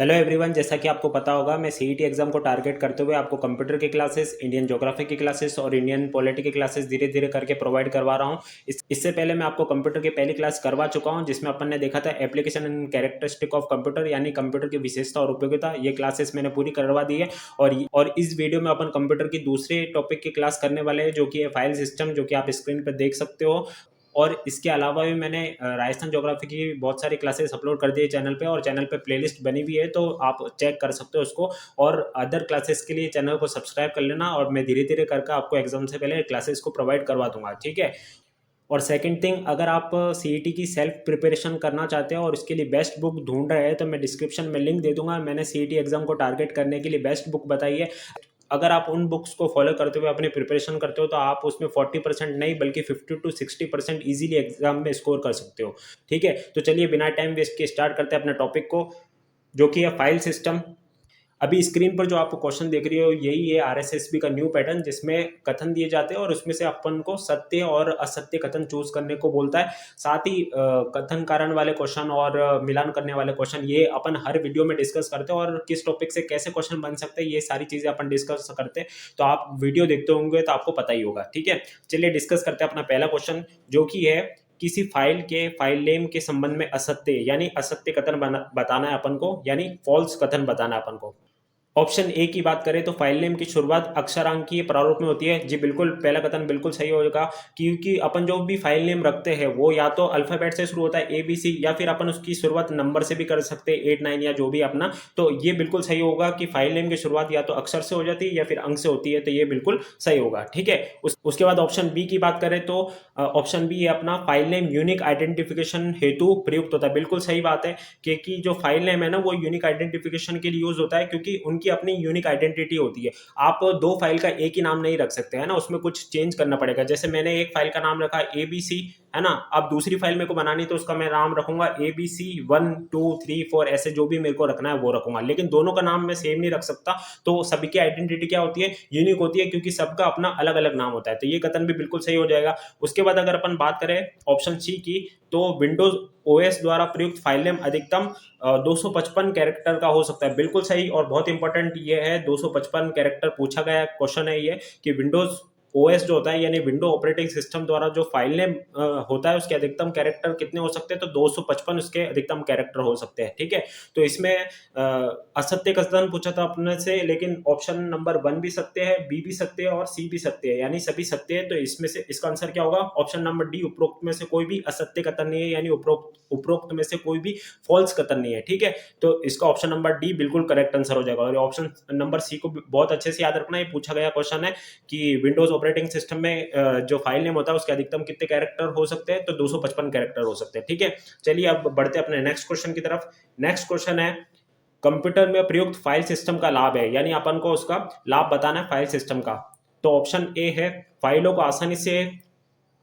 Hello everyone, जैसा कि आपको पता होगा मैं सीईटी एग्जाम को टारगेट करते हुए आपको कंप्यूटर की क्लासेस, इंडियन ज्योग्राफी की क्लासेस और इंडियन पॉलिटी की क्लासेस धीरे धीरे करके प्रोवाइड करवा रहा हूं। इससे पहले मैं आपको कंप्यूटर की पहली क्लास करवा चुका हूं, जिसमें अपन ने देखा था application and characteristic of computer, यानी कंप्यूटर की विशेषता और उपयोगिता। ये क्लासेस मैंने पूरी करवा दी है। और इस वीडियो में अपन कंप्यूटर की दूसरे टॉपिक की क्लास करने वाले हैं, जो कि है फाइल सिस्टम, जो कि आप स्क्रीन पर देख सकते हो। और इसके अलावा भी मैंने राजस्थान ज्योग्राफी की बहुत सारी क्लासेस अपलोड कर दी है चैनल पे, और चैनल पे प्लेलिस्ट बनी हुई है, तो आप चेक कर सकते हो उसको। और अदर क्लासेस के लिए चैनल को सब्सक्राइब कर लेना, और मैं धीरे धीरे करके आपको एग्जाम से पहले क्लासेस को प्रोवाइड करवा दूंगा, ठीक है। और सेकंड थिंग, अगर आप सीईटी की सेल्फ प्रिपरेशन करना चाहते हैं और उसके लिए बेस्ट बुक ढूंढ रहे हैं, तो मैं डिस्क्रिप्शन में लिंक दे दूंगा। मैंने सीईटी एग्जाम को टारगेट करने के लिए बेस्ट बुक बताई है। अगर आप उन बुक्स को फॉलो करते हुए अपनी प्रिपरेशन करते हो, तो आप उसमें 40% नहीं बल्कि 50 to 60% इजीली एग्जाम में स्कोर कर सकते हो, ठीक है। तो चलिए बिना टाइम वेस्ट के स्टार्ट करते हैं अपने टॉपिक को, जो कि है फाइल सिस्टम। अभी स्क्रीन पर जो आप क्वेश्चन देख रही हो, यही है आरएसएसबी का न्यू पैटर्न, जिसमें कथन दिए जाते हैं और उसमें से अपन को सत्य और असत्य कथन चूज करने को बोलता है। साथ ही कथन कारण वाले क्वेश्चन और मिलान करने वाले क्वेश्चन, ये अपन हर वीडियो में डिस्कस करते हैं, और किस टॉपिक से कैसे क्वेश्चन बन सकते हैं ये सारी चीजें अपन डिस्कस करते हैं। तो आप वीडियो देखते होंगे तो आपको पता ही होगा, ठीक है। चलिए डिस्कस करते हैं अपना पहला क्वेश्चन, जो कि है किसी फाइल के फाइल नेम के संबंध में असत्य यानी असत्य कथन बताना है अपन को, यानी फॉल्स कथन बताना है अपन को। ऑप्शन ए की बात करें तो फाइल नेम की शुरुआत अक्षरांकीय प्रारूप में होती है। जी बिल्कुल, पहला कथन बिल्कुल सही होगा, क्योंकि अपन जो भी फाइल नेम रखते हैं वो या तो अल्फाबेट से शुरू होता है ABC, या फिर अपन उसकी शुरुआत नंबर से भी कर सकते हैं 8 9 या जो भी अपना। तो ये बिल्कुल सही होगा कि फाइल नेम की शुरुआत या तो अक्षर से हो जाती है या फिर अंक से होती है, तो ये बिल्कुल सही होगा, ठीक है। उसके बाद ऑप्शन बी की बात करें तो ऑप्शन बी है अपना, फाइल नेम यूनिक आइडेंटिफिकेशन हेतु प्रयुक्त होता है। बिल्कुल सही बात है, क्योंकि जो फाइल नेम है ना, वो यूनिक आइडेंटिफिकेशन के लिए यूज होता है, क्योंकि उनकी अपनी यूनिक आइडेंटिटी होती है। आप दो फाइल का एक ही नाम नहीं रख सकते, है ना, उसमें कुछ चेंज करना पड़ेगा। जैसे मैंने एक फाइल का नाम रखा ABC, है ना, अब दूसरी फाइल मेरे को बनानी तो उसका मैं नाम रखूंगा ABC 1 2 3 4, ऐसे जो भी मेरे को रखना है वो रखूंगा, लेकिन दोनों का नाम मैं सेम नहीं रख सकता। तो सभी की आइडेंटिटी क्या होती है, यूनिक होती है, क्योंकि सबका अपना अलग अलग नाम होता है। तो ये कथन भी बिल्कुल सही हो जाएगा। उसके बाद अगर अपन बात करें ऑप्शन सी की, तो विंडोज OS द्वारा प्रयुक्त फाइल नेम अधिकतम 255 कैरेक्टर का हो सकता है। बिल्कुल सही, और बहुत इंपॉर्टेंट ये है, 255 कैरेक्टर पूछा गया क्वेश्चन है ये, कि विंडोज OS जो होता है, यानी विंडो ऑपरेटिंग सिस्टम द्वारा जो फाइल नेम होता है, उसके अधिकतम कैरेक्टर कितने हो सकते हैं, तो 255 उसके अधिकतम कैरेक्टर हो सकते हैं, ठीक है। तो इसमें असत्य कथन पूछा था अपने से, लेकिन ऑप्शन नंबर 1 भी सत्य है, बी भी सत्य है और सी भी सत्य है, यानी सभी सत्य है। तो इसमें से इसका आंसर क्या होगा, ऑप्शन नंबर डी, उपरोक्त में से कोई भी असत्य कथन नहीं है, यानी उपरोक्त में से कोई भी फॉल्स कथन नहीं है, ठीक है। तो इसका ऑप्शन नंबर डी बिल्कुल करेक्ट आंसर हो जाएगा। और ऑप्शन नंबर सी को बहुत अच्छे से याद रखना, ये पूछा गया क्वेश्चन है कि विंडोज ऑपरेटिंग सिस्टम में जो फाइल नेम होता है उसके अधिकतम कितने कैरेक्टर हो सकते हैं, तो 255 कैरेक्टर हो सकते हैं, ठीक है। चलिए अब बढ़ते हैं अपने नेक्स्ट क्वेश्चन की तरफ। नेक्स्ट क्वेश्चन है, कंप्यूटर में प्रयुक्त फाइल सिस्टम का लाभ है, यानी अपन को उसका लाभ बताना है फाइल सिस्टम का। तो ऑप्शन ए है, फाइलों को आसानी से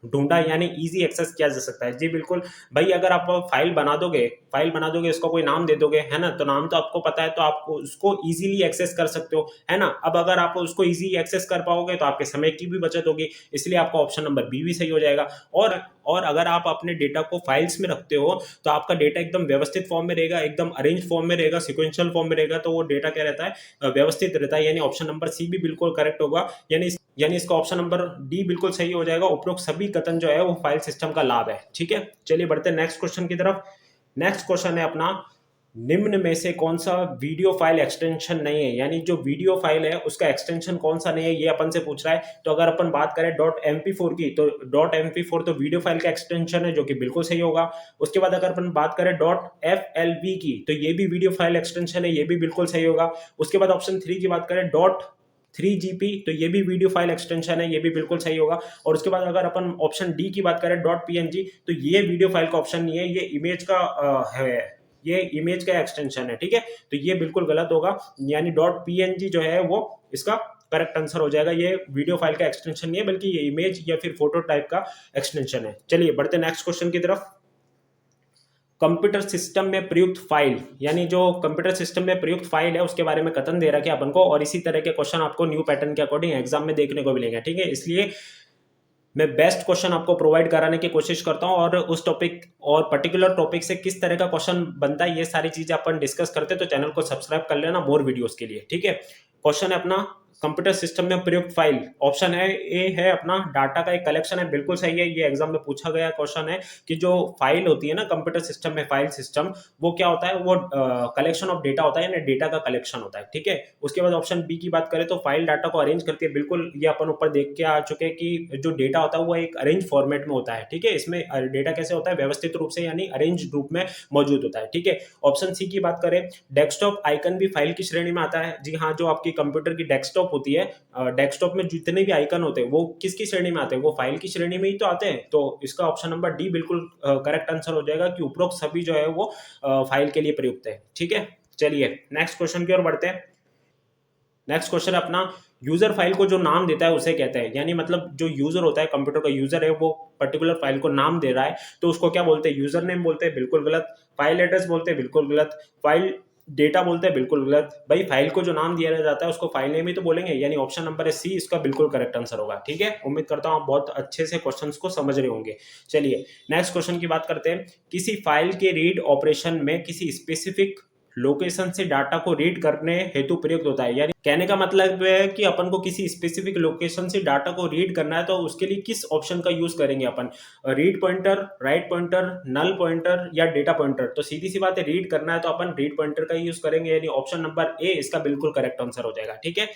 ढूंढा यानी इजी एक्सेस किया जा सकता है। जी बिल्कुल भाई, अगर आप फाइल बना दोगे, उसको कोई नाम दे दोगे, है ना, तो नाम तो आपको पता है, तो आप उसको इजीली एक्सेस कर सकते हो, है ना। अब अगर आप उसको इजी एक्सेस कर पाओगे तो आपके समय की भी बचत होगी, इसलिए आपका ऑप्शन नंबर बी भी सही हो जाएगा। और अगर आप अपने डेटा को फाइल्स में रखते हो, तो आपका डेटा एकदम व्यवस्थित फॉर्म में रहेगा, एकदम अरेंज फॉर्म में रहेगा, सिक्वेंशियल फॉर्म में रहेगा, तो वो डेटा क्या रहता है, व्यवस्थित रहता है, यानी ऑप्शन नंबर सी भी बिल्कुल करेक्ट होगा। यानी इसका ऑप्शन नंबर डी बिल्कुल सही हो जाएगा। उपरोक्त सभी कथन जो है वो फाइल सिस्टम का लाभ है, ठीक है। चलिए बढ़ते हैं नेक्स्ट क्वेश्चन की तरफ। नेक्स्ट क्वेश्चन है अपना, निम्न में से कौन सा वीडियो फाइल एक्सटेंशन नहीं है, यानी जो वीडियो फाइल है उसका एक्सटेंशन कौन सा नहीं है, ये अपन से पूछ रहा है। तो अगर अपन बात करें .mp4 की, तो .mp4 तो वीडियो फाइल का एक्सटेंशन है, जो कि बिल्कुल सही होगा। उसके बाद अगर अपन बात करें .flv की, तो ये भी वीडियो फाइल एक्सटेंशन है, ये भी बिल्कुल सही होगा। उसके बाद ऑप्शन 3 की बात करें .3gp, तो ये भी वीडियो फाइल एक्सटेंशन है, ये भी बिल्कुल सही होगा। और उसके बाद अगर अपन ऑप्शन डी की बात करें .png, तो ये वीडियो फाइल का ऑप्शन नहीं है, ये इमेज का है, ये इमेज का एक्सटेंशन है, ठीक है। तो ये बिल्कुल गलत होगा, यानी .png जो है वो इसका करेक्ट आंसर हो जाएगा। ये वीडियो फाइल का एक्सटेंशन नहीं है, बल्कि ये इमेज या फिर फोटो टाइप का एक्सटेंशन है। चलिए बढ़ते नेक्स्ट क्वेश्चन की तरफ। कंप्यूटर सिस्टम में प्रयुक्त फाइल, यानी जो कंप्यूटर सिस्टम में प्रयुक्त फाइल है उसके बारे में कथन दे रखा है अपन को, और इसी तरह के क्वेश्चन आपको न्यू पैटर्न के अकॉर्डिंग एग्जाम में देखने को मिलेंगे, ठीक है। इसलिए मैं बेस्ट क्वेश्चन आपको प्रोवाइड कराने की कोशिश करता हूँ, और उस टॉपिक और पर्टिकुलर टॉपिक से किस तरह का क्वेश्चन बनता है ये सारी चीजें अपन डिस्कस करते हैं। तो चैनल को सब्सक्राइब कर लेना मोर वीडियोस के लिए, ठीक है। क्वेश्चन है अपना, कंप्यूटर सिस्टम में प्रयुक्त फाइल। ऑप्शन है ए है अपना डाटा का एक कलेक्शन है, बिल्कुल सही है। ये एग्जाम में पूछा गया क्वेश्चन है कि जो फाइल होती है ना कंप्यूटर सिस्टम में, फाइल सिस्टम, वो क्या होता है, वो कलेक्शन ऑफ डेटा होता है, यानी डेटा का कलेक्शन होता है, ठीक है। उसके बाद ऑप्शन बी की बात करें तो फाइल डाटा को अरेंज करती है, बिल्कुल ये अपन ऊपर देख के आ चुके हैं कि जो डेटा होता है वो एक अरेंज फॉर्मेट में होता है, ठीक है। इसमें डेटा कैसे होता है, व्यवस्थित रूप से यानी अरेंज रूप में मौजूद होता है, ठीक है। ऑप्शन सी की बात करें, डेस्कटॉप आइकन भी फाइल की श्रेणी में आता है। जी हाँ, जो आपकी कंप्यूटर की डेस्कटॉप होती है, डेस्कटॉप में जितने भी आइकन होते हैं वो किसकी श्रेणी में आते हैं, वो फाइल की श्रेणी में ही तो आते हैं। तो इसका ऑप्शन नंबर डी बिल्कुल करेक्ट आंसर हो जाएगा कि उपरोक्त सभी जो है वो फाइल के लिए प्रयुक्त है, ठीक है। चलिए नेक्स्ट क्वेश्चन की ओर बढ़ते हैं। नेक्स्ट क्वेश्चन है अपना, यूजर फाइल को जो नाम देता है उसे कहते हैं, यानी मतलब जो यूजर होता है, कंप्यूटर का यूजर है, वो पर्टिकुलर फाइल को नाम दे रहा है तो उसको क्या बोलते हैं, यूजर नेम बोलते हैं, बिल्कुल गलत। फाइल एड्रेस बोलते हैं, बिल्कुल गलत। फाइल डेटा बोलते हैं, बिल्कुल गलत। भाई फाइल को जो नाम दिया जाता है उसको फाइल नेम ही तो बोलेंगे, यानी ऑप्शन नंबर है सी, इसका बिल्कुल करेक्ट आंसर होगा, ठीक है। उम्मीद करता हूँ आप बहुत अच्छे से क्वेश्चंस को समझ रहे होंगे। चलिए नेक्स्ट क्वेश्चन की बात करते हैं। किसी फाइल के रीड ऑपरेशन में किसी स्पेसिफिक लोकेशन से डाटा को रीड करने हेतु प्रयुक्त होता है, यानी कहने का मतलब है कि अपन को किसी स्पेसिफिक लोकेशन से डाटा को रीड करना है तो उसके लिए किस ऑप्शन का यूज करेंगे अपन, read pointer, write pointer, null pointer या डेटा पॉइंटर। तो सीधी सी बात है, रीड करना है तो अपन रीड पॉइंटर का यूज करेंगे, यानी ऑप्शन नंबर ए इसका बिल्कुल करेक्ट आंसर हो जाएगा, ठीक है।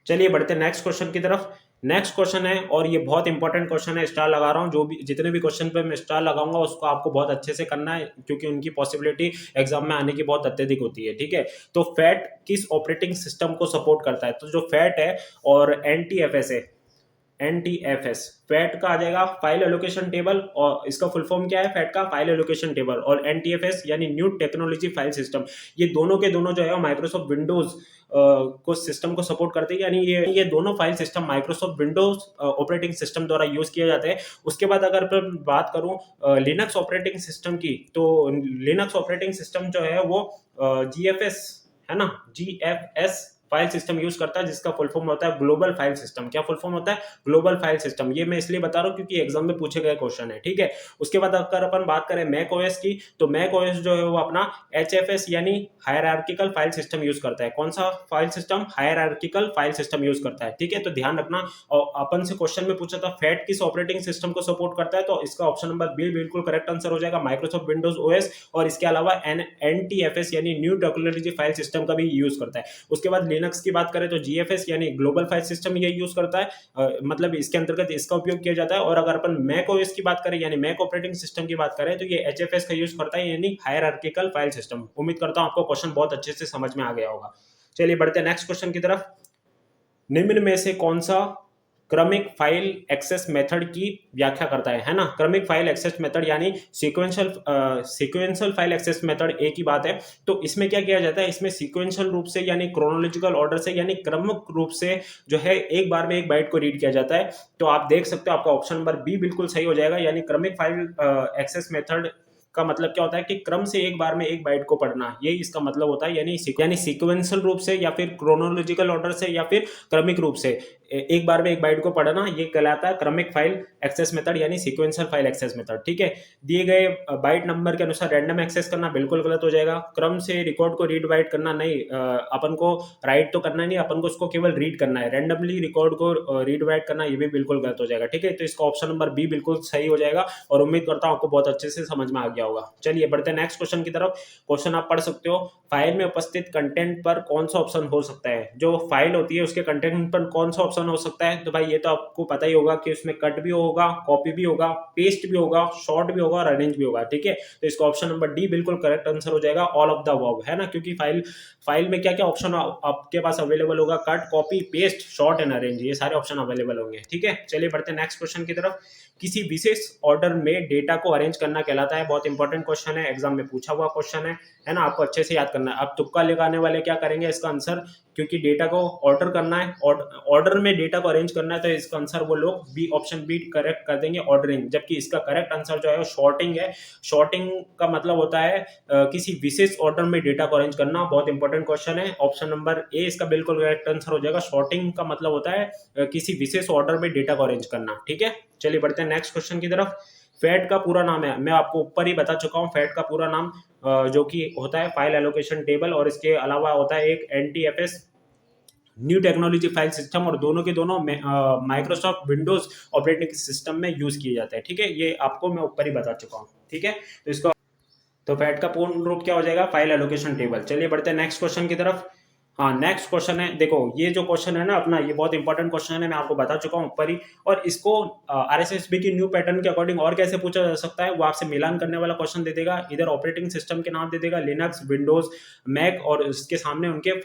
चलिए बढ़ते हैं नेक्स्ट क्वेश्चन की तरफ। नेक्स्ट क्वेश्चन है, और ये बहुत इंपॉर्टेंट क्वेश्चन है, स्टार लगा रहा हूँ, जो भी जितने भी क्वेश्चन पे मैं स्टार लगाऊंगा उसको आपको बहुत अच्छे से करना है, क्योंकि उनकी पॉसिबिलिटी एग्जाम में आने की बहुत अत्यधिक होती है, ठीक है। तो फैट किस ऑपरेटिंग सिस्टम को सपोर्ट करता है, तो जो फैट है और एनटीएफएस है, एनटीएफएस, फैट का आ जाएगा फाइल एलोकेशन टेबल, और इसका फुल फॉर्म क्या है फैट का, फाइल एलोकेशन टेबल, और एनटीएफएस यानी न्यू टेक्नोलॉजी फाइल सिस्टम। ये दोनों के दोनों जो है माइक्रोसॉफ्ट विंडोज को सिस्टम को सपोर्ट करते हैं, यानी ये दोनों file system Microsoft Windows operating system द्वारा यूज किए जाते हैं। उसके बाद अगर मैं बात करूं लिनक्स ऑपरेटिंग सिस्टम की, तो लिनक्स ऑपरेटिंग सिस्टम जो है वो जीएफएस है ना, जीएफएस फाइल सिस्टम यूज करता है, जिसका फुल फॉर्म होता है ग्लोबल फाइल सिस्टम। क्या फुल फॉर्म होता है, ग्लोबल फाइल सिस्टम। ये मैं इसलिए बता रहा हूँ क्योंकि एग्जाम में पूछे गए क्वेश्चन है, ठीक है। उसके बाद अगर अपन बात करें मैक ओएस की, तो मैक ओएस जो है वो अपना एचएफएस यानी हायरार्किकल फाइल सिस्टम यूज करता है। कौन सा file system, hierarchical file system use करता है, ठीक है। तो ध्यान रखना, और अपन से क्वेश्चन में पूछा था फैट किस ऑपरेटिंग सिस्टम को सपोर्ट करता है, तो इसका ऑप्शन नंबर बी बिल्कुल करेक्ट आंसर हो जाएगा, माइक्रोसॉफ्ट विंडोज ओएस। और इसके अलावा एनटीएफएस यानी न्यू टेक्नोलॉजी फाइल सिस्टम का भी यूज करता है। उसके बाद लिनक्स की बात करें तो जीएफएस यानी ग्लोबल फाइल सिस्टम ये यूज करता है, मतलब इसके अंतर्गत इसका उपयोग किया जाता है। और अगर अपन मैक ओएस की बात करें यानी मैक ऑपरेटिंग सिस्टम की बात करें तो ये एचएफएस का यूज करता है, यानी हायरार्किकल फाइल सिस्टम। उम्मीद करता हूं आपको क्वेश्चन बहुत अच्छे से समझ में आ गया होगा। चलिए बढ़ते हैं नेक्स्ट क्वेश्चन की तरफ। निम्न में से कौन सा क्रमिक फाइल एक्सेस मेथड की व्याख्या करता है ना। क्रमिक फाइल एक्सेस मेथड यानी सीक्वेंशियल फाइल एक्सेस मेथड एक ही बात है। तो इसमें क्या किया जाता है, इसमें सीक्वेंशियल रूप से यानी क्रोनोलॉजिकल ऑर्डर से यानी क्रमिक रूप से जो है एक बार में एक बाइट को रीड किया जाता है। तो आप देख सकते हो आपका ऑप्शन नंबर बी बिल्कुल सही हो जाएगा, यानी क्रमिक फाइल एक्सेस मेथड का मतलब क्या होता है कि क्रम से एक बार में एक बाइट को पढ़ना, यही इसका मतलब होता है। यानी सीक्वेंशियल रूप से या फिर क्रोनोलॉजिकल ऑर्डर से या फिर क्रमिक रूप से एक बार में एक बाइट को पढ़ना, ये कहलाता है क्रमिक फाइल एक्सेस मेथड यानी सीक्वेंशियल फाइल एक्सेस मेथड, ठीक है। दिए गए बाइट नंबर के अनुसार रैंडम एक्सेस करना बिल्कुल गलत हो जाएगा। क्रम से रिकॉर्ड को रीड राइट करना नहीं, अपन को राइट तो करना नहीं, अपन को उसको केवल रीड करना है। रैंडमली रिकॉर्ड को रीड राइट करना ये भी बिल्कुल गलत हो जाएगा, ठीक है। तो इसका ऑप्शन नंबर बी बिल्कुल सही हो जाएगा, और उम्मीद करता हूं आपको बहुत अच्छे से समझ में आ गया होगा। चलिए बढ़ते हैं नेक्स्ट क्वेश्चन की तरफ। क्वेश्चन आप पढ़ सकते हो, फाइल में उपस्थित कंटेंट पर कौन सा ऑप्शन हो सकता है। जो फाइल होती है उसके कंटेंट पर कौन सा ऑप्शन हो सकता है, तो भाई ये तो आपको पता ही होगा कि उसमें कट भी होगा, कॉपी भी होगा, पेस्ट भी होगा, शॉर्ट भी होगा और अरेंज भी होगा, ठीक है। तो इसका ऑप्शन नंबर डी बिल्कुल करेक्ट आंसर हो जाएगा, ऑल ऑफ द अबव, है ना। क्योंकि फाइल में क्या क्या ऑप्शन आपके पास अवेलेबल होगा, cut, copy, paste, short and arrange, ये सारे ऑप्शन अवेलेबल होंगे, ठीक है। चलिए बढ़ते हैं नेक्स्ट क्वेश्चन की तरफ। किसी विशेष ऑर्डर में डेटा को अरेंज करना कहलाता है, बहुत इंपॉर्टेंट क्वेश्चन है, एग्जाम में पूछा हुआ क्वेश्चन है ना, आपको अच्छे से याद करना है। अब तुक्का लगाने वाले क्या करेंगे इसका आंसर, क्योंकि डेटा को ऑर्डर करना है, ऑर्डर में डेटा को अरेंज करना है, तो इसका आंसर वो लोग बी, ऑप्शन बी करेक्ट कर देंगे, ऑर्डरिंग। जबकि इसका करेक्ट आंसर जो है वो शॉर्टिंग है। शॉर्टिंग का मतलब होता है किसी विशेष ऑर्डर में डेटा को अरेंज करना। बहुत इंपॉर्टेंट क्वेश्चन है, ऑप्शन नंबर ए इसका बिल्कुल करेक्ट आंसर हो जाएगा। शॉर्टिंग का मतलब होता है किसी विशेष ऑर्डर में डेटा को अरेंज करना। ठीक है, चलिए बढ़ते हैं नेक्स्ट क्वेश्चन की तरफ। फैट का पूरा नाम है, मैं आपको ऊपर ही बता चुका हूँ, फैट का पूरा नाम जो कि होता है फाइल एलोकेशन टेबल, और इसके अलावा होता है एक NTFS, new technology file system, और दोनों के दोनों माइक्रोसॉफ्ट विंडोज ऑपरेटिंग सिस्टम में यूज किए जाते हैं। ठीक है, ये आपको मैं ऊपर ही बता चुका हूँ। ठीक है, तो इसको तो फैट का पूर्ण रूप क्या हो जाएगा, फाइल एलोकेशन टेबल। चलिए बढ़ते हैं नेक्स्ट क्वेश्चन की तरफ। हाँ, नेक्स्ट क्वेश्चन है, देखो ये जो क्वेश्चन है ना अपना, ये बहुत इंपॉर्टेंट क्वेश्चन है, मैं आपको बता चुका हूँ ऊपर ही। और इसको RSSB की न्यू पैटर्न के अकॉर्डिंग और कैसे पूछा जा सकता है, वो आपसे मिलान करने वाला क्वेश्चन दे देगा। इधर ऑपरेटिंग सिस्टम के नाम दे देगा, लिनक्स, विंडोज, मैक, और उसके सामने उनके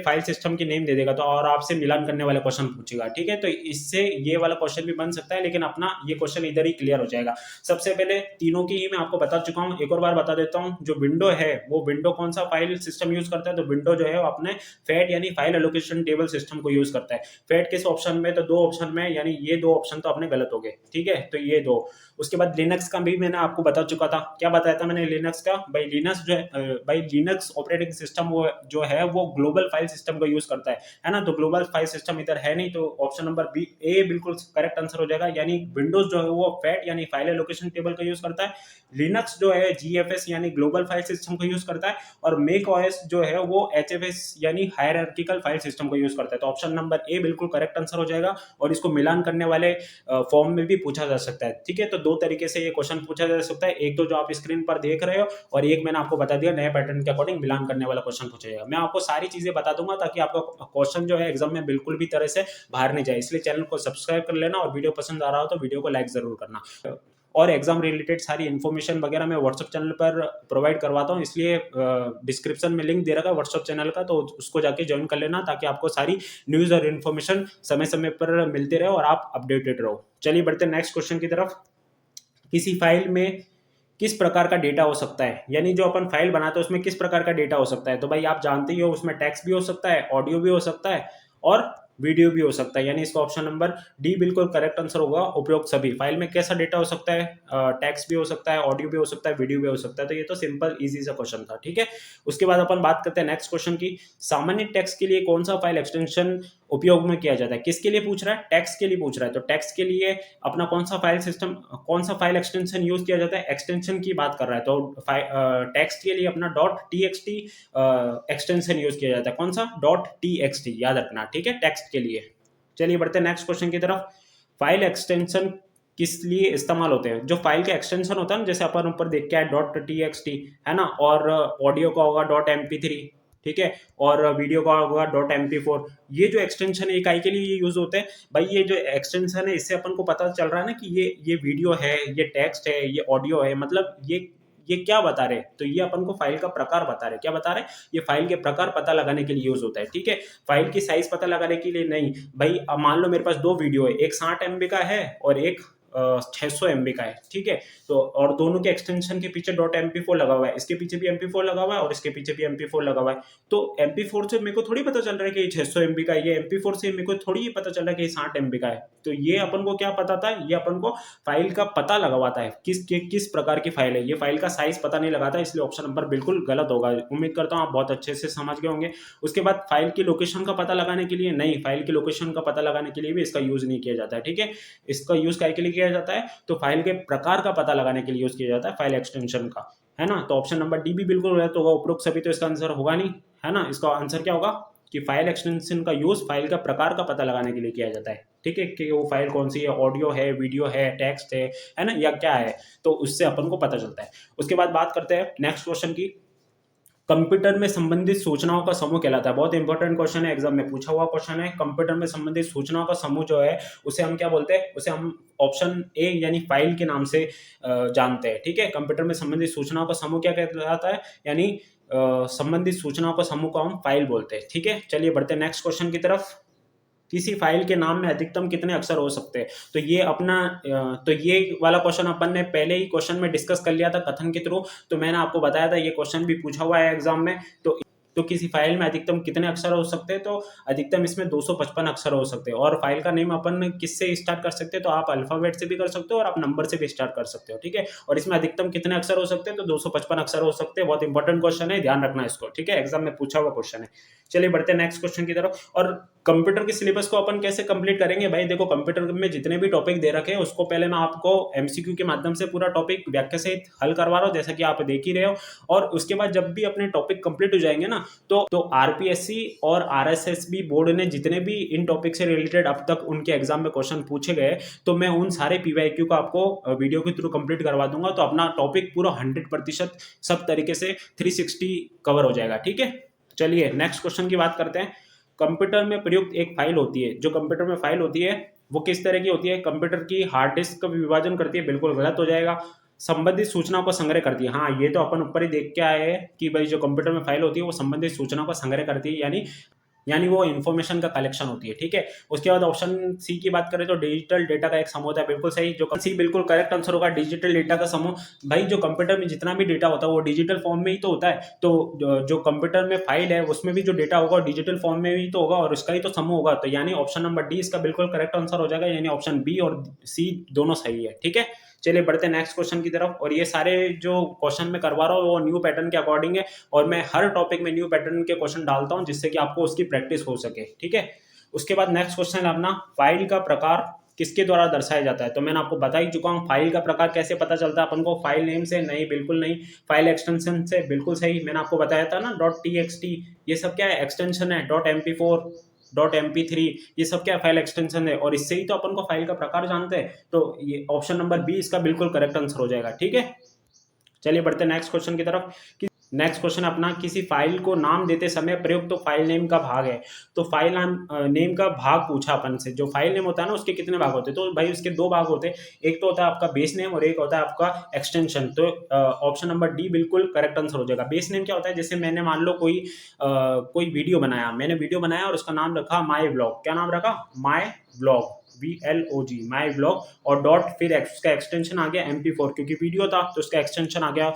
फाइल सिस्टम के नेम दे देगा, तो और आपसे मिलान करने वाला क्वेश्चन पूछेगा। ठीक है, तो इससे ये वाला क्वेश्चन भी बन सकता है, लेकिन अपना ये क्वेश्चन इधर ही क्लियर हो जाएगा। सबसे पहले तीनों की ही मैं आपको बता चुका हूँ, एक और बार बता देता हूँ। जो विंडो है वो विंडो कौन सा फाइल सिस्टम यूज करता है, तो विंडो जो है वो अपने फैट यानी फाइल एलोकेशन टेबल सिस्टम को यूज करता है। फैट किस ऑप्शन में, तो दो ऑप्शन में, यानी ये दो ऑप्शन तो अपने गलत हो गए। ठीक है, तो ये दो। उसके बाद लिनक्स का भी मैंने आपको बता चुका था। क्या बताया था मैंने लिनक्स का, भाई लिनक्स जो है, भाई लिनक्स ऑपरेटिंग सिस्टम वो जो है वो ग्लोबल फाइल सिस्टम को यूज करता है ना। तो ग्लोबल फाइल सिस्टम इधर है नहीं, तो ऑप्शन नंबर बी ए बिल्कुल करेक्ट आंसर हो जाएगा। यानी विंडोज जो है वो फैट यानी फाइल एलोकेशन टेबल का यूज करता है, लिनक्स जो है GFS यानी ग्लोबल फाइल सिस्टम को यूज करता है, और मेक OS जो है वो HFS यानी हायरार्किकल फाइल सिस्टम को यूज करता है। तो ऑप्शन नंबर ए बिल्कुल करेक्ट आंसर हो जाएगा, और इसको मिलान करने वाले फॉर्म में भी पूछा जा सकता है। ठीक है, तो दो तरीके से ये क्वेश्चन पूछा जा सकता है, एक तो जो आप स्क्रीन पर देख रहे हो, और एक मैंने आपको बता दिया नए पैटर्न के अकॉर्डिंग मिलान करने वाला क्वेश्चन पूछा जाएगा। मैं आपको सारी चीजें बता दूंगा ताकि आपका क्वेश्चन जो है एग्जाम में बिल्कुल भी तरह से बाहर नहीं जाए। इसलिए चैनल को सब्सक्राइब कर लेना, और वीडियो पसंद आ रहा हो तो वीडियो को लाइक जरूर करना। और एग्जाम रिलेटेड सारी इन्फॉर्मेशन वगैरह मैं व्हाट्सअप चैनल पर प्रोवाइड करवाता हूँ, इसलिए डिस्क्रिप्शन में लिंक दे रखा है व्हाट्सअप चैनल का, तो उसको जाके ज्वाइन कर लेना, ताकि आपको सारी न्यूज़ और इन्फॉर्मेशन समय समय पर मिलते रहे और आप अपडेटेड रहो। चलिए बढ़ते हैं नेक्स्ट क्वेश्चन की तरफ। किसी फाइल में किस प्रकार का डेटा हो सकता है, यानी जो अपन फाइल बनाते हैं उसमें किस प्रकार का डेटा हो सकता है, तो भाई आप जानते ही हो उसमें टेक्स्ट भी हो सकता है, ऑडियो भी हो सकता है, और वीडियो भी हो सकता है। यानी इसका ऑप्शन नंबर डी बिल्कुल करेक्ट आंसर होगा। उपरोक्त सभी फाइल में कैसा डेटा हो सकता है, टेक्स्ट भी हो सकता है, ऑडियो भी हो सकता है, वीडियो भी हो सकता है। तो ये तो सिंपल इजी सा क्वेश्चन था। ठीक है, उसके बाद अपन बात करते हैं नेक्स्ट क्वेश्चन की। सामान्य टेक्स्ट के लिए कौन सा फाइल एक्सटेंशन उपयोग में किया जाता है, किसके लिए पूछ रहा है, टेक्स्ट के लिए पूछ रहा है। तो टेक्स्ट के लिए अपना कौन सा फाइल एक्सटेंशन यूज किया जाता है, एक्सटेंशन की बात कर रहा है, तो टेक्स्ट के लिए अपना .txt एक्सटेंशन यूज किया जाता है। कौन सा, .txt याद रखना। ठीक है, टेक्स्ट के लिए। चलिए बढ़ते हैं नेक्स्ट क्वेश्चन की तरफ। फाइल एक्सटेंशन किस लिए इस्तेमाल होते हैं, जो फाइल का एक्सटेंशन होता है ना, जैसे अपन ऊपर देख के .txt है ना, और ऑडियो का होगा .mp3, ठीक है, और वीडियो का होगा .mp4। ये जो एक्सटेंशन है इकाई के लिए यूज होते हैं। भाई ये जो एक्सटेंशन है इससे अपन को पता चल रहा है ना कि ये वीडियो है, ये टेक्स्ट है, ये ऑडियो है, मतलब ये क्या बता रहे, तो ये अपन को फाइल का प्रकार बता रहे। क्या बता रहे, ये फाइल के प्रकार पता लगाने के लिए यूज होता है। ठीक है, फाइल की साइज पता लगाने के लिए नहीं। भाई अब मान लो मेरे पास दो वीडियो है, एक 60 MB का है और एक 600 MB का है। ठीक है, तो और दोनों के एक्सटेंशन के पीछे .mp4 लगा हुआ है, इसके पीछे भी mp4 लगा हुआ है और इसके पीछे भी mp4 लगा हुआ है। तो mp4 से मेरे को थोड़ी पता चल रहा है कि ये 600 MB का है, ये mp4 से मेरे को थोड़ी पता चल रहा है कि ये 60 MB का है। तो ये अपन को क्या पता था, ये अपन को फाइल का पता लगवाता है, किस प्रकार की फाइल है। ये फाइल का साइज पता नहीं लगाता, इसलिए ऑप्शन नंबर बिल्कुल गलत होगा। उम्मीद करता हूँ आप बहुत अच्छे से समझ गए होंगे। उसके बाद फाइल की लोकेशन का पता लगाने के लिए नहीं, फाइल की लोकेशन का पता लगाने के लिए भी इसका यूज नहीं किया जाता है। ठीक है, इसका यूज के लिए किया जाता है, तो फाइल के प्रकार का पता लगाने के लिए यूज किया जाता है फाइल एक्सटेंशन का, है ना। तो ऑप्शन नंबर डी भी बिल्कुल गलत होगा। उपरोक्त सभी तो इसका आंसर होगा नहीं, है ना। इसका आंसर क्या होगा कि फाइल एक्सटेंशन का यूज फाइल का प्रकार का पता लगाने के लिए किया जाता है। ठीक है, कि वो फाइल कौन सी है, ऑडियो है, वीडियो है, टेक्स्ट है ना, या क्या है, तो उससे अपन को पता चलता है। उसके बाद बात करते हैं नेक्स्ट क्वेश्चन की। कंप्यूटर में संबंधित सूचनाओं का समूह कहलाता है। बहुत इंपॉर्टेंट क्वेश्चन है, एग्जाम में पूछा हुआ क्वेश्चन है। कंप्यूटर में संबंधित सूचनाओं का समूह जो है उसे हम क्या बोलते हैं, उसे हम ऑप्शन ए यानी फाइल के नाम से जानते हैं। ठीक है, कंप्यूटर में संबंधित सूचनाओं का समूह क्या कहलाता है, यानी संबंधित सूचनाओं का समूह को हम फाइल बोलते हैं। ठीक है, चलिए बढ़ते हैं नेक्स्ट क्वेश्चन की तरफ। किसी फाइल के नाम में अधिकतम कितने अक्षर हो सकते हैं। तो ये अपना तो ये वाला क्वेश्चन अपन ने पहले ही क्वेश्चन में डिस्कस कर लिया था कथन के थ्रू। तो मैंने आपको बताया था ये क्वेश्चन भी पूछा हुआ है एग्जाम में। तो किसी फाइल में अधिकतम कितने अक्षर हो सकते हैं, तो अधिकतम इसमें 255 अक्षर हो सकते हैं। और फाइल का नेम अपन किससे स्टार्ट कर सकते हैं, तो आप अल्फाबेट से भी कर सकते हो और आप नंबर से भी स्टार्ट कर सकते हो, ठीक है। और इसमें अधिकतम कितने अक्षर हो सकते हैं, तो 255 अक्षर हो सकते हैं। बहुत इंपॉर्टेंट क्वेश्चन है, ध्यान रखना इसको, ठीक है, एग्जाम में पूछा हुआ क्वेश्चन है। चलिए बढ़ते हैं नेक्स्ट क्वेश्चन की तरफ। और कंप्यूटर के सिलेबस को अपन कैसे कंप्लीट करेंगे भाई, देखो कंप्यूटर में जितने भी टॉपिक दे रखे हैं उसको पहले मैं आपको एमसीक्यू के माध्यम से पूरा टॉपिक व्याख्या सहित हल करवा रहा हूँ, जैसा कि आप देख ही रहे हो। और उसके बाद जब भी अपने टॉपिक कंप्लीट हो जाएंगे ना, तो आरपीएससी और आरएसएसबी बोर्ड ने जितने भी इन टॉपिक से रिलेटेड अब तक उनके एग्जाम में क्वेश्चन पूछे गए, तो मैं उन सारे पीवाईक्यू को आपको वीडियो के थ्रू कंप्लीट करवा दूंगा। तो अपना टॉपिक पूरा 100% सब तरीके से 360 कवर हो जाएगा, ठीक है। चलिए नेक्स्ट क्वेश्चन की बात करते हैं। कंप्यूटर में प्रयुक्त एक फाइल होती है, जो कंप्यूटर में फाइल होती है वो किस तरह की होती है, कंप्यूटर की हार्ड डिस्क का विभाजन करती है, बिल्कुल गलत हो जाएगा। संबंधित सूचनाओं को संग्रह करती है, हाँ ये तो अपन ऊपर ही देख के आए हैं कि भाई जो कंप्यूटर में फाइल होती है वो संबंधित सूचनाओं को संग्रह करती है, यानी वो इन्फॉर्मेशन का कलेक्शन होती है, ठीक है। उसके बाद ऑप्शन सी की बात करें तो डिजिटल डेटा का एक समूह होता है, बिल्कुल सही, जो सी बिल्कुल करेक्ट आंसर होगा, डिजिटल डेटा का समूह। भाई जो कंप्यूटर में जितना भी डेटा होता है वो डिजिटल फॉर्म में ही तो होता है, तो जो कंप्यूटर में फाइल है उसमें भी जो डेटा होगा डिजिटल फॉर्म में ही तो होगा और उसका ही तो समूह होगा। तो यानी ऑप्शन नंबर डी इसका बिल्कुल करेक्ट आंसर हो जाएगा, यानी ऑप्शन बी और सी दोनों सही है, ठीक है। चलिए बढ़ते हैं नेक्स्ट क्वेश्चन की तरफ। और ये सारे जो क्वेश्चन मैं करवा रहा हूँ वो न्यू पैटर्न के अकॉर्डिंग है, और मैं हर टॉपिक में न्यू पैटर्न के क्वेश्चन डालता हूँ जिससे कि आपको उसकी प्रैक्टिस हो सके, ठीक है। उसके बाद नेक्स्ट क्वेश्चन है अपना, फाइल का प्रकार किसके द्वारा दर्शाया जाता है। तो मैंने आपको बता ही चुका हूँ फाइल का प्रकार कैसे पता चलता है अपन को, फाइल नेम से नहीं, बिल्कुल नहीं, फाइल एक्सटेंशन से, बिल्कुल सही। मैंने आपको बताया था ना .txt ये सब क्या है, एक्सटेंशन है। .mp4 .mp3 ये सब क्या फाइल एक्सटेंशन है, और इससे ही तो अपन को फाइल का प्रकार जानते हैं। तो ये ऑप्शन नंबर बी इसका बिल्कुल करेक्ट आंसर हो जाएगा, ठीक है। चलिए बढ़ते हैं नेक्स्ट क्वेश्चन की तरफ। नेक्स्ट क्वेश्चन अपना, किसी फाइल को नाम देते समय प्रयुक्त तो फाइल नेम का भाग है। तो फाइल नेम का भाग पूछा अपन से, जो फाइल नेम होता है ना उसके कितने भाग होते हैं, तो भाई उसके दो भाग होते हैं, एक तो होता है आपका बेस नेम और एक होता है आपका एक्सटेंशन। तो ऑप्शन नंबर डी बिल्कुल करेक्ट आंसर हो जाएगा। बेस नेम क्या होता है, जैसे मैंने मान लो कोई वीडियो बनाया, मैंने वीडियो बनाया और उसका नाम रखा माई ब्लॉग, क्या नाम रखा, my blog, VLOG my blog, और डॉट फिर उसका एक्सटेंशन आ गया MP4, क्योंकि वीडियो था तो उसका एक्सटेंशन आ गया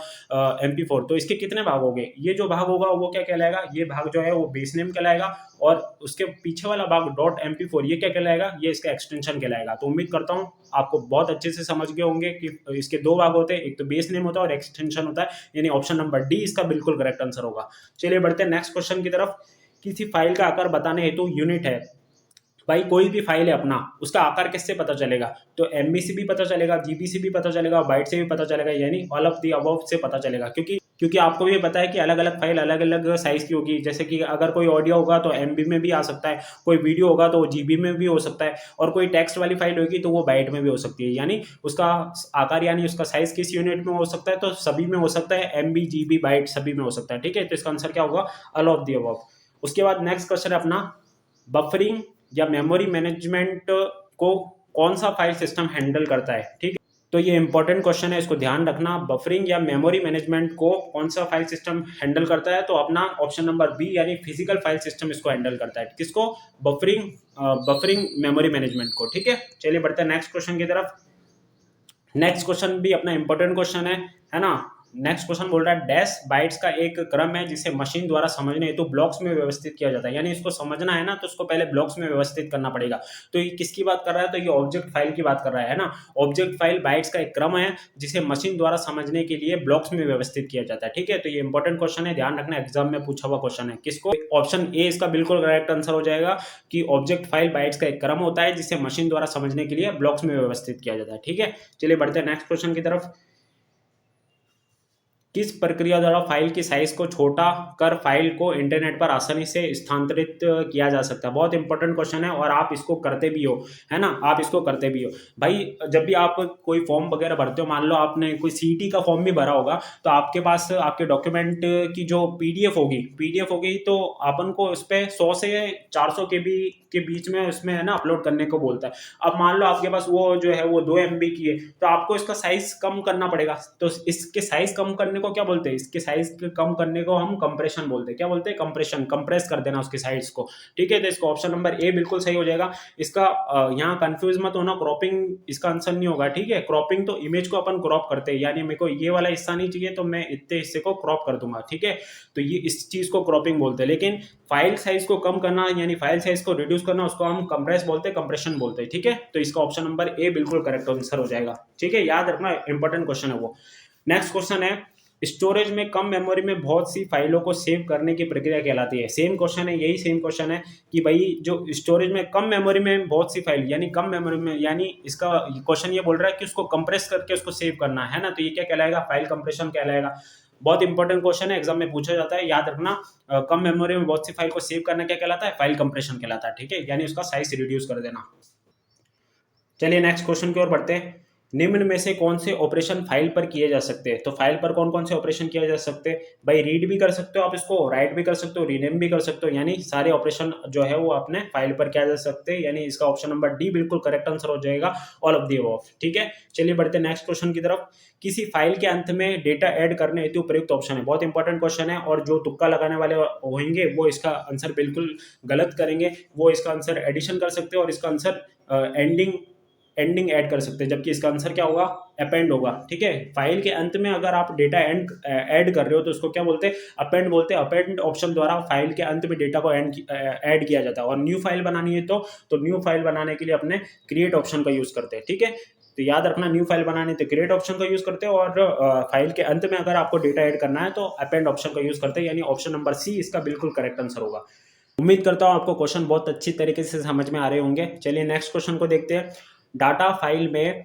MP4। तो इसके कितने भाग हो गए, ये जो भाग होगा वो क्या कहलाएगा, ये भाग जो है वो बेस नेम कहलाएगा, और उसके पीछे वाला भाग .mp4 ये क्या कहलाएगा, ये इसका एक्सटेंशन कहलाएगा। तो उम्मीद करता हूँ आपको बहुत अच्छे से समझ गए होंगे कि इसके दो भाग होते हैं, एक तो बेस नेम होता है और एक्सटेंशन होता है, यानी ऑप्शन नंबर डी इसका बिल्कुल करेक्ट आंसर होगा। चलिए बढ़ते हैं नेक्स्ट क्वेश्चन की तरफ। किसी फाइल का आकार बताने हेतु यूनिट है। भाई कोई भी फाइल है अपना, उसका आकार किससे पता चलेगा, तो MB से भी पता चलेगा, GB से भी पता चलेगा, बाइट से भी पता चलेगा, यानी ऑल ऑफ दी अबव से पता चलेगा। क्योंकि आपको भी पता है कि अलग अलग फाइल अलग अलग साइज की होगी। जैसे कि अगर कोई ऑडियो होगा तो MB में भी आ सकता है, कोई वीडियो होगा तो GB में भी हो सकता है, और कोई टेक्स्ट वाली फाइल होगी तो वो बाइट में भी हो सकती है। यानी उसका आकार यानी उसका साइज किस यूनिट में हो सकता है, तो सभी में हो सकता है, MB GB बाइट सभी में हो सकता है, ठीक है। तो इसका आंसर क्या होगा, ऑल ऑफ दी अबव। उसके बाद नेक्स्ट क्वेश्चन है अपना, बफरिंग या मेमोरी मैनेजमेंट को कौन सा फाइल सिस्टम हैंडल करता है, ठीक है। तो ये इंपॉर्टेंट क्वेश्चन है, इसको ध्यान रखना, बफरिंग या मेमोरी मैनेजमेंट को कौन सा फाइल सिस्टम हैंडल करता है, तो अपना ऑप्शन नंबर बी यानी फिजिकल फाइल सिस्टम इसको हैंडल करता है। किसको, बफरिंग मेमोरी मैनेजमेंट को, ठीक है। चलिए बढ़ते हैं नेक्स्ट क्वेश्चन की तरफ। नेक्स्ट क्वेश्चन भी अपना इंपॉर्टेंट क्वेश्चन है ना। नेक्स्ट क्वेश्चन बोल रहा है, डैश बाइट्स का एक क्रम है जिसे मशीन द्वारा समझने हेतु ब्लॉक्स में व्यवस्थित किया जाता है। यानी इसको समझना है ना तो उसको पहले ब्लॉक्स में व्यवस्थित करना पड़ेगा। तो ये किसकी बात कर रहा है, तो ये ऑब्जेक्ट फाइल की बात कर रहा है ना। ऑब्जेक्ट फाइल बाइट्स का एक क्रम है जिसे मशीन द्वारा समझने के लिए ब्लॉक्स में व्यवस्थित किया जाता है, ठीक है। तो ये इंपॉर्टेंट क्वेश्चन है, ध्यान रखना, एग्जाम में पूछा हुआ क्वेश्चन है। किसको, ऑप्शन ए इसका बिल्कुल करेक्ट आंसर हो जाएगा कि ऑब्जेक्ट फाइल बाइट्स का एक क्रम होता है जिसे मशीन द्वारा समझने के लिए ब्लॉक्स में व्यवस्थित किया जाता है, ठीक है। चलिए बढ़ते हैं नेक्स्ट क्वेश्चन की तरफ। किस प्रक्रिया द्वारा फाइल की साइज को छोटा कर फाइल को इंटरनेट पर आसानी से स्थानांतरित किया जा सकता है। बहुत इंपॉर्टेंट क्वेश्चन है और आप इसको करते भी हो, है ना, आप इसको करते भी हो भाई। जब भी आप कोई फॉर्म वगैरह भरते हो, मान लो आपने कोई सीईटी का फॉर्म भी भरा होगा, तो आपके पास आपके डॉक्यूमेंट की जो पीडीएफ होगी तो अपन को उस पर 100 से 400 के बीच में उसमें है ना अपलोड करने को बोलता है। अब मान लो आपके पास वो जो है वो 2 MB की है, तो आपको इसका साइज कम करना पड़ेगा। तो इसके साइज कम करने करने को क्या बोलते हैं, इसके साइज कम करने को हम कंप्रेशन बोलते हैं। क्या बोलते हैं, कंप्रेशन, कंप्रेस कर देना उसके साइड्स को। ठीक है, तो इसका ऑप्शन नंबर ए बिल्कुल सही हो जाएगा। इसका यहाँ कंफ्यूज मत होना, क्रॉपिंग इसका आंसर नहीं होगा। ठीक है, क्रॉपिंग तो इमेज को अपन क्रॉप करते हैं, यानी मेरे को ये वाला हिस्सा नहीं चाहिए तो मैं इतने हिस्से को क्रॉप कर दूंगा। ठीक है, तो ये इस चीज को क्रॉपिंग बोलते हैं। लेकिन फाइल साइज को कम करना यानी फाइल साइज को रिड्यूस करना, उसको हम कंप्रेस बोलते हैं, कंप्रेशन बोलते हैं। ठीक है, तो इसका ऑप्शन नंबर ए बिल्कुल करेक्ट आंसर हो जाएगा। ठीक है, याद रखना, इंपॉर्टेंट क्वेश्चन है वो। नेक्स्ट क्वेश्चन है, स्टोरेज में कम मेमोरी में बहुत सी फाइलों को सेव करने की प्रक्रिया कहलाती है। सेम क्वेश्चन है, यही सेम क्वेश्चन है कि भाई जो स्टोरेज में कम मेमोरी में बहुत सी फाइल, यानी कम मेमोरी में, यानी इसका क्वेश्चन ये बोल रहा है कि उसको कंप्रेस करके उसको सेव करना है ना, तो ये क्या कहलाएगा, फाइल कंप्रेशन कहलाएगा। बहुत इंपॉर्टेंट क्वेश्चन है, एग्जाम में पूछा जाता है, याद रखना। कम मेमोरी में बहुत सी फाइल को सेव करना क्या कहलाता है, फाइल कंप्रेशन कहलाता है। ठीक है, यानी उसका साइज रिड्यूस कर देना। चलिए नेक्स्ट क्वेश्चन की ओर बढ़ते हैं। निम्न में से कौन से ऑपरेशन फाइल पर किए जा सकते हैं? तो फाइल पर कौन कौन से ऑपरेशन किए जा सकते हैं भाई? रीड भी कर सकते हो आप इसको, राइट भी कर सकते हो, रीनेम भी कर सकते हो, यानी सारे ऑपरेशन जो है वो अपने फाइल पर किया जा सकते हैं। यानी इसका ऑप्शन नंबर डी बिल्कुल करेक्ट आंसर हो जाएगा, ऑल ऑफ द अबव। ठीक है, चलिए बढ़ते हैं नेक्स्ट क्वेश्चन की तरफ। किसी फाइल के अंत में डेटा ऐड करने हेतु प्रयुक्त ऑप्शन है। बहुत इंपॉर्टेंट क्वेश्चन है, और जो तुक्का लगाने वाले होंगे वो इसका आंसर बिल्कुल गलत करेंगे, वो इसका आंसर एडिशन कर सकते हैं और इसका आंसर एंडिंग ऐड कर सकते हैं, जबकि इसका आंसर क्या होगा, अपेंड होगा। ठीक है, फाइल के अंत में अगर आप डेटा ऐड कर रहे हो तो उसको क्या बोलते हैं, अपेंड बोलते हैं। अपेंड ऑप्शन द्वारा फाइल के अंत में डेटा को ऐड किया जाता है। और न्यू फाइल बनानी है तो न्यू फाइल बनाने के लिए अपने क्रिएट ऑप्शन का यूज करते हैं। ठीक है, तो याद रखना, न्यू फाइल बनानी तो क्रिएट ऑप्शन का यूज करते हैं, और फाइल के अंत में अगर आपको डेटा ऐड करना है तो अपेंड ऑप्शन का यूज करते हैं, यानी ऑप्शन नंबर सी इसका बिल्कुल करेक्ट आंसर होगा। उम्मीद करता हूं आपको क्वेश्चन बहुत अच्छी तरीके से समझ में आ रहे होंगे। चलिए नेक्स्ट क्वेश्चन को देखते हैं। डाटा फाइल में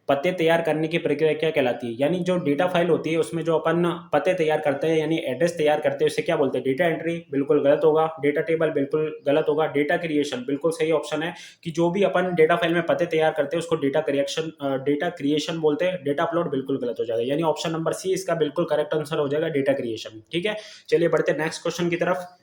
पते तैयार करने की प्रक्रिया क्या कहलाती है? यानी जो डेटा फाइल होती है उसमें जो अपन पते तैयार करते हैं यानी एड्रेस तैयार करते हैं, उसे क्या बोलते हैं? डेटा एंट्री बिल्कुल गलत होगा, डेटा टेबल बिल्कुल गलत होगा, डेटा क्रिएशन बिल्कुल सही ऑप्शन है कि जो भी अपन डेटा फाइल में पते तैयार करते हैं उसको डेटा क्रिएशन बोलते हैं। डेटा अपलोड बिल्कुल गलत हो जाएगा, यानी ऑप्शन नंबर सी इसका बिल्कुल करेक्ट आंसर हो जाएगा, डेटा क्रिएशन। ठीक है, चलिए बढ़ते नेक्स्ट क्वेश्चन की तरफ।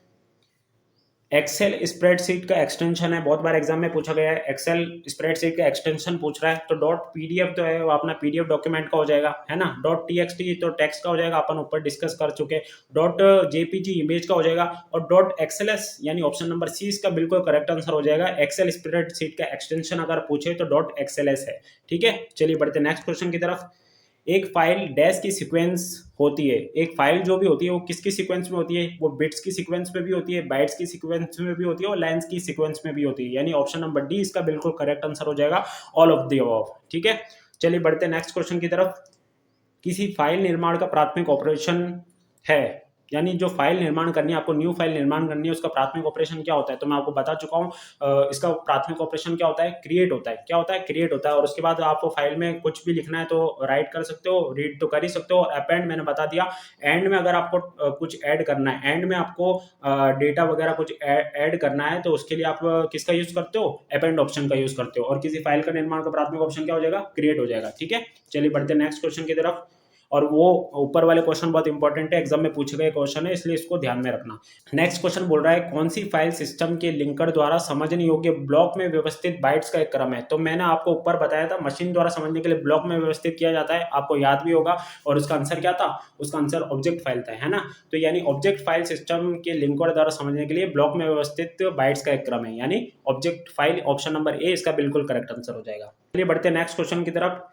एक्सेल स्प्रेडशीट का एक्सटेंशन है, बहुत बार एग्जाम में पूछा गया है, एक्सेल स्प्रेडशीट का एक्सटेंशन पूछ रहा है, तो डॉट पीडीएफ जो है वो अपना पीडीएफ डॉक्यूमेंट का हो जाएगा, है ना। डॉट टीएक्सटी तो टेक्स्ट का हो जाएगा, अपन ऊपर डिस्कस कर चुके। डॉट जेपीजी इमेज का हो जाएगा, और डॉट एक्सएलएस यानी ऑप्शन नंबर सी इसका बिल्कुल करेक्ट आंसर हो जाएगा। एक्सेल स्प्रेडशीट का एक्सटेंशन अगर पूछे तो डॉट एक्सएलएस है। ठीक है, चलिए बढ़ते नेक्स्ट क्वेश्चन की तरफ। एक फाइल डैश की सीक्वेंस होती है। एक फाइल जो भी होती है वो किसकी सीक्वेंस में होती है? वो बिट्स की सीक्वेंस में भी होती है, बाइट्स की सीक्वेंस में भी होती है, और लाइंस की सीक्वेंस में भी होती है, यानी ऑप्शन नंबर डी इसका बिल्कुल करेक्ट आंसर हो जाएगा, ऑल ऑफ द अबव। ठीक है, चलिए बढ़ते हैं नेक्स्ट क्वेश्चन की तरफ। किसी फाइल निर्माण का प्राथमिक ऑपरेशन है, यानी जो फाइल निर्माण करनी है आपको, न्यू फाइल निर्माण करनी है, उसका प्राथमिक ऑपरेशन क्या होता है? तो मैं आपको बता चुका हूँ। इसका प्राथमिक ऑपरेशन क्या होता है? क्रिएट होता है। क्या होता है? क्रिएट होता है। और उसके बाद आपको फाइल में कुछ भी लिखना है तो राइट कर सकते हो, रीड तो कर ही सकते हो, और अपेंड मैंने बता दिया। एंड में अगर आपको कुछ ऐड करना है, एंड में आपको डेटा वगैरह कुछ ऐड करना है, तो उसके लिए आप किसका यूज करते हो? अपेंड ऑप्शन का यूज करते हो। और किसी फाइल का निर्माण का प्राथमिक ऑप्शन क्या हो जाएगा? क्रिएट हो जाएगा। ठीक है, चलिए बढ़ते हैं नेक्स्ट क्वेश्चन की तरफ। और वो ऊपर वाले क्वेश्चन बहुत इंपॉर्टेंट है, एग्जाम में पूछे गए क्वेश्चन है, इसलिए इसको ध्यान में रखना। नेक्स्ट क्वेश्चन बोल रहा है, कौन सी फाइल सिस्टम के लिंकर द्वारा समझने योग्य ब्लॉक में व्यवस्थित बाइट्स का एक क्रम है? तो मैंने आपको ऊपर बताया था, मशीन द्वारा समझने के लिए ब्लॉक में व्यवस्थित किया जाता है, आपको याद भी होगा। और उसका आंसर क्या था? उसका आंसर ऑब्जेक्ट फाइल था, है ना। तो यानी ऑब्जेक्ट फाइल सिस्टम के लिंकर द्वारा समझने के लिए ब्लॉक में व्यवस्थित बाइट्स का एक क्रम है, यानी object file, option number A इसका बिल्कुल करेक्ट आंसर हो जाएगा। चलिए बढ़ते हैं नेक्स्ट क्वेश्चन की तरफ।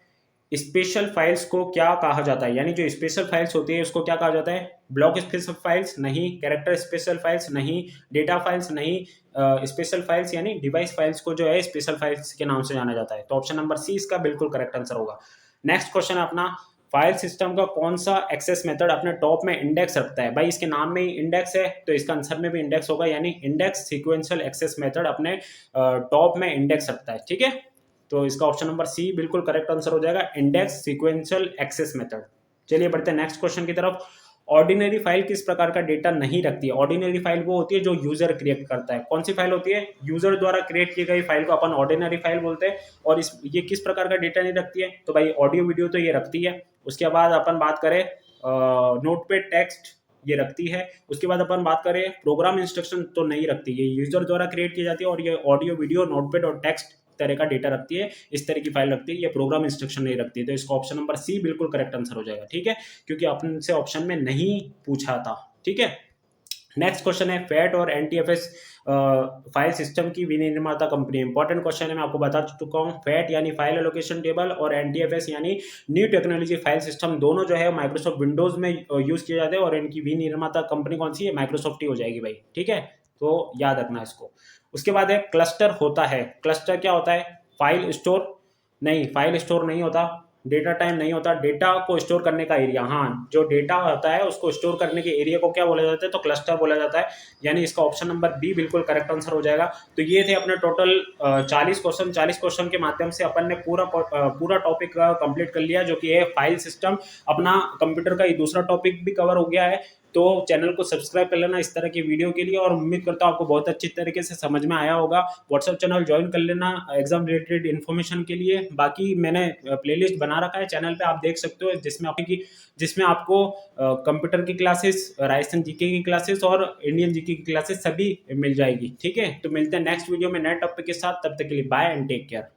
स्पेशल फाइल्स को क्या कहा जाता है? यानी जो स्पेशल फाइल्स होती है उसको क्या कहा जाता है? ब्लॉक स्पेशल फाइल्स नहीं, कैरेक्टर स्पेशल फाइल्स नहीं, डेटा फाइल्स नहीं, स्पेशल फाइल्स यानी डिवाइस फाइल्स को जो है स्पेशल फाइल्स के नाम से जाना जाता है। तो ऑप्शन नंबर सी इसका बिल्कुल करेक्ट आंसर होगा। नेक्स्ट क्वेश्चन अपना, फाइल सिस्टम का कौन सा एक्सेस मेथड अपने टॉप में इंडेक्स रखता है? भाई इसके नाम में ही इंडेक्स है तो इसका आंसर में भी इंडेक्स होगा, यानी इंडेक्स सीक्वेंशियल एक्सेस मेथड अपने टॉप में इंडेक्स रखता है। ठीक है, तो इसका ऑप्शन नंबर सी बिल्कुल करेक्ट आंसर हो जाएगा, इंडेक्स सीक्वेंशियल एक्सेस मेथड। चलिए बढ़ते हैं नेक्स्ट क्वेश्चन की तरफ। ऑर्डिनरी फाइल किस प्रकार का डेटा नहीं रखती है? ऑर्डिनरी फाइल वो होती है जो यूजर क्रिएट करता है। कौन सी फाइल होती है? यूजर द्वारा क्रिएट की गई फाइल को अपन ऑर्डिनरी फाइल बोलते हैं। और ये किस प्रकार का डेटा नहीं रखती है? तो भाई ऑडियो वीडियो तो ये रखती है। उसके बाद अपन बात करें नोटपैड टेक्स्ट, ये रखती है। उसके बाद अपन बात करें प्रोग्राम इंस्ट्रक्शन तो नहीं रखती, ये यूजर द्वारा क्रिएट की जाती है। और ये ऑडियो वीडियो नोटपैड और टेक्स्ट तरह का डेटा रखती है, इस तरह की फाइल रखती है, ये प्रोग्राम इंस्ट्रक्शन नहीं रखती है। तो इसका ऑप्शन नंबर सी बिल्कुल करेक्ट आंसर हो जाएगा, ठीक है, क्योंकि आपने से ऑप्शन में नहीं पूछा था, ठीक है। नेक्स्ट क्वेश्चन है, फैट और एनटीएफएस फाइल सिस्टम की विनिर्माता कंपनी। इंपॉर्टेंट क्वेश्चन है, मैं आपको बता चुका हूँ। फैट यानी फाइल एलोकेशन टेबल और एनटीएफएस यानी न्यू टेक्नोलॉजी फाइल सिस्टम, दोनों जो है माइक्रोसॉफ्ट विंडोज में यूज किए जाते हैं और इनकी विनिर्माता कंपनी कौन सी है, माइक्रोसॉफ्ट ही हो जाएगी भाई, ठीक है, तो याद रखना इसको। उसके बाद है क्लस्टर होता है। क्लस्टर क्या होता है, फाइल स्टोर नहीं, फाइल स्टोर नहीं होता, डेटा टाइम नहीं होता, डेटा को स्टोर करने का एरिया, हाँ, जो डेटा होता है उसको स्टोर करने के एरिया को क्या बोला जाता है, तो क्लस्टर बोला जाता है, यानी इसका ऑप्शन नंबर बी बिल्कुल करेक्ट आंसर हो जाएगा। तो ये थे अपने टोटल 40 क्वेश्चन। 40 क्वेश्चन के माध्यम से अपन ने पूरा टॉपिक कंप्लीट कर लिया, जो कि है फाइल सिस्टम। अपना कंप्यूटर का ये दूसरा टॉपिक भी कवर हो गया है। तो चैनल को सब्सक्राइब कर लेना इस तरह की वीडियो के लिए, और उम्मीद करता हूँ आपको बहुत अच्छी तरीके से समझ में आया होगा। व्हाट्सएप चैनल ज्वाइन कर लेना एग्जाम रिलेटेड इन्फॉर्मेशन के लिए। बाकी मैंने प्लेलिस्ट बना रखा है चैनल पे, आप देख सकते हो, जिसमें आपको कंप्यूटर की क्लासेस, राजस्थान जीके की क्लासेस और इंडियन जीके की क्लासेस सभी मिल जाएगी, ठीक है। तो मिलते हैं नेक्स्ट वीडियो में नए टॉपिक के साथ, तब तक के लिए बाय एंड टेक केयर।